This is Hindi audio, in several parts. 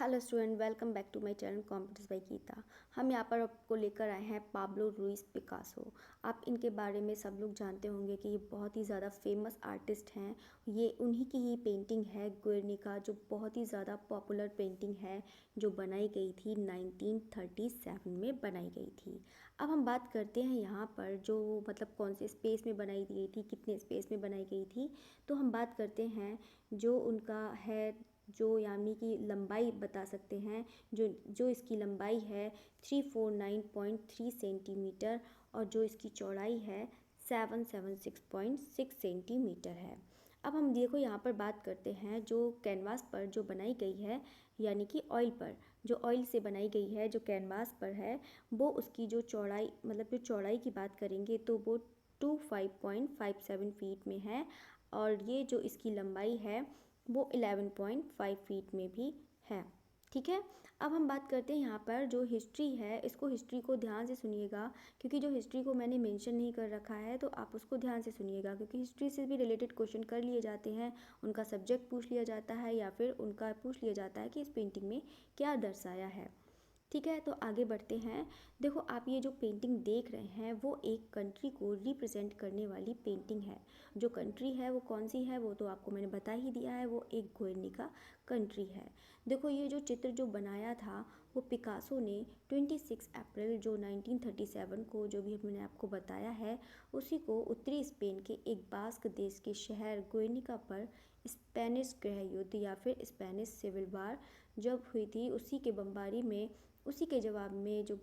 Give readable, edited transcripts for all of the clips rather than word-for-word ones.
Hello student, welcome back to my channel competes by Geeta. हम यहाँ पर आपको लेकर आए हैं पाब्लो रुइस पिकासो। आप इनके बारे में सब लोग जानते होंगे कि ये बहुत ही ज़्यादा फेमस आर्टिस्ट हैं। ये उन्हीं की ही पेंटिंग है गुएर्निका, जो बहुत ही ज़्यादा पॉपुलर पेंटिंग है, जो बनाई गई थी 1937 में बनाई गई थी। अब हम बात करते हैं यहाँ पर जो मतलब कौन से स्पेस में बनाई गई थी, कितने स्पेस में बनाई गई थी। तो हम बात करते हैं जो उनका है, जो यानी कि लंबाई बता सकते हैं। जो इसकी लंबाई है 349.3 सेंटीमीटर और जो इसकी चौड़ाई है 776.6 सेंटीमीटर है। अब हम देखो यहाँ पर बात करते हैं जो कैनवास पर जो बनाई गई है, यानी कि ऑयल पर जो ऑयल से बनाई गई है, जो कैनवास पर है, वो उसकी जो चौड़ाई मतलब जो चौड़ाई की बात करेंगे तो वो 25.57 फीट में है और ये जो इसकी लंबाई है वो 11.5 फीट में भी है। ठीक है। अब हम बात करते हैं यहाँ पर जो हिस्ट्री है, इसको हिस्ट्री को ध्यान से सुनिएगा, क्योंकि जो हिस्ट्री को मैंने मेंशन नहीं कर रखा है तो आप उसको ध्यान से सुनिएगा, क्योंकि हिस्ट्री से भी रिलेटेड क्वेश्चन कर लिए जाते हैं। उनका सब्जेक्ट पूछ लिया जाता है या फिर उनका पूछ लिया जाता है कि इस पेंटिंग में क्या दर्शाया है। ठीक है, तो आगे बढ़ते हैं। देखो, आप ये जो पेंटिंग देख रहे हैं वो एक कंट्री को रिप्रेजेंट करने वाली पेंटिंग है। जो कंट्री है वो कौन सी है वो तो आपको मैंने बता ही दिया है, वो एक गुएर्निका कंट्री है। देखो, ये जो चित्र जो बनाया था वो पिकासो ने 26 अप्रैल जो 1937 को, जो भी मैंने आपको बताया है, उसी को उत्तरी स्पेन के एक बास्क देश के शहर गुएर्निका पर स्पेनिश गृह युद्ध या फिर स्पेनिश सिविल वार जब हुई थी, उसी के बमबारी में, उसी के जवाब में जो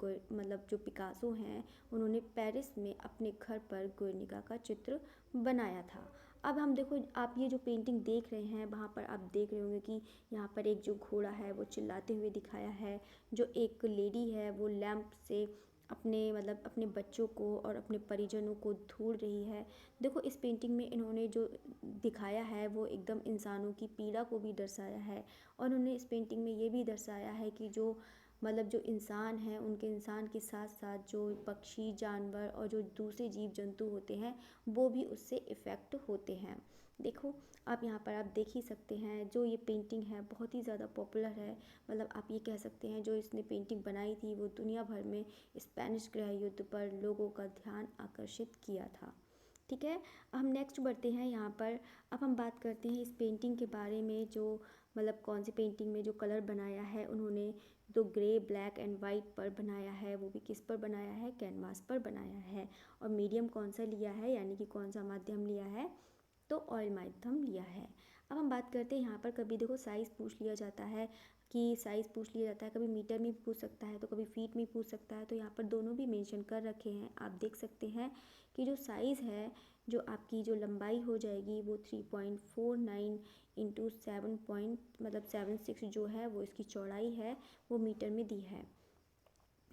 जो पिकासो हैं, उन्होंने पेरिस में अपने घर पर गुएर्निका का चित्र बनाया था। अब हम देखो, आप ये जो पेंटिंग देख रहे हैं वहाँ पर आप देख रहे होंगे कि यहाँ पर एक जो घोड़ा है वो चिल्लाते हुए दिखाया है। जो एक लेडी है वो लैंप से अपने बच्चों को और अपने परिजनों को ढूंढ रही है। देखो, इस पेंटिंग में इन्होंने जो दिखाया है वो एकदम इंसानों की पीड़ा को भी दर्शाया है और उन्होंने इस पेंटिंग में ये भी दर्शाया है कि जो जो इंसान हैं, उनके इंसान के साथ साथ जो पक्षी जानवर और जो दूसरे जीव जंतु होते हैं वो भी उससे इफ़ेक्ट होते हैं। देखो, आप यहाँ पर आप देख ही सकते हैं, जो ये पेंटिंग है बहुत ही ज़्यादा पॉपुलर है। आप ये कह सकते हैं जो इसने पेंटिंग बनाई थी वो दुनिया भर में स्पेनिश गृह युद्ध पर लोगों का ध्यान आकर्षित किया था। ठीक है, हम नेक्स्ट बढ़ते हैं यहाँ पर। अब हम बात करते हैं इस पेंटिंग के बारे में, जो कौन सी पेंटिंग में जो कलर बनाया है उन्होंने, तो ग्रे ब्लैक एंड वाइट पर बनाया है, वो भी किस पर बनाया है, कैनवास पर बनाया है। और मीडियम कौन सा लिया है, यानी कि कौन सा माध्यम लिया है, तो ऑयल माध्यम लिया है। अब हम बात करते हैं यहाँ पर, कभी देखो साइज़ पूछ लिया जाता है, कि साइज़ पूछ लिया जाता है, कभी मीटर में पूछ सकता है तो कभी फीट में पूछ सकता है। तो यहाँ पर दोनों भी मेंशन कर रखे हैं। आप देख सकते हैं कि जो साइज़ है, जो आपकी जो लंबाई हो जाएगी वो 3.49 इंटू 7.76 जो है वो इसकी चौड़ाई है, वो मीटर में दी है।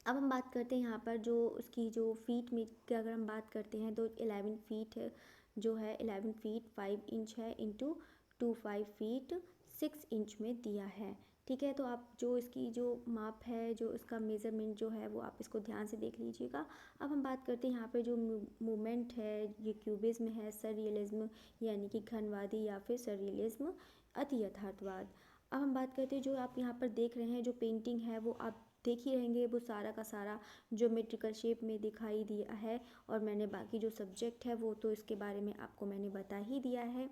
अब हम बात करते हैं यहाँ पर जो उसकी जो फीट में की अगर हम बात करते हैं तो 11 फीट जो है, 11 फीट 5 इंच है इंटू 25 फीट 6 इंच में दिया है। ठीक है, तो आप जो इसकी जो माप है, जो इसका मेज़रमेंट जो है वो आप इसको ध्यान से देख लीजिएगा। अब हम बात करते हैं यहाँ पे जो मूवमेंट है, ये क्यूबिज्म है, सररियलिज्म यानी कि घनवादी या फिर सररियलिज्म अति यथार्थवाद। अब हम बात करते हैं जो आप यहाँ पर देख रहे हैं, जो पेंटिंग है वो आप देख ही रहेंगे, वो सारा का सारा ज्योमेट्रिकल शेप में दिखाई दिया है। और मैंने बाकी जो सब्जेक्ट है वो तो इसके बारे में आपको मैंने बता ही दिया है।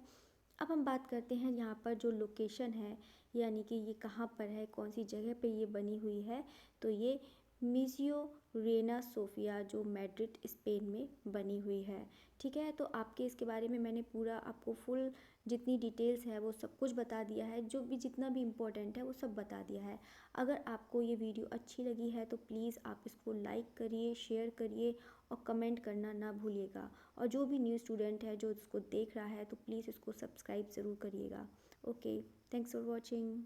अब हम बात करते हैं यहाँ पर जो लोकेशन है, यानी कि ये कहाँ पर है, कौन सी जगह पे ये बनी हुई है, तो ये म्यूजियो रेना सोफिया जो मैड्रिड स्पेन में बनी हुई है। ठीक है, तो आपके इसके बारे में मैंने पूरा आपको फुल जितनी डिटेल्स है वो सब कुछ बता दिया है, जो भी जितना भी इम्पोर्टेंट है वो सब बता दिया है। अगर आपको ये वीडियो अच्छी लगी है तो प्लीज़ आप इसको लाइक करिए, शेयर करिए और कमेंट करना ना भूलिएगा। और जो भी न्यू स्टूडेंट है जो इसको देख रहा है तो प्लीज़ इसको सब्सक्राइब ज़रूर करिएगा। Okay, thanks for watching.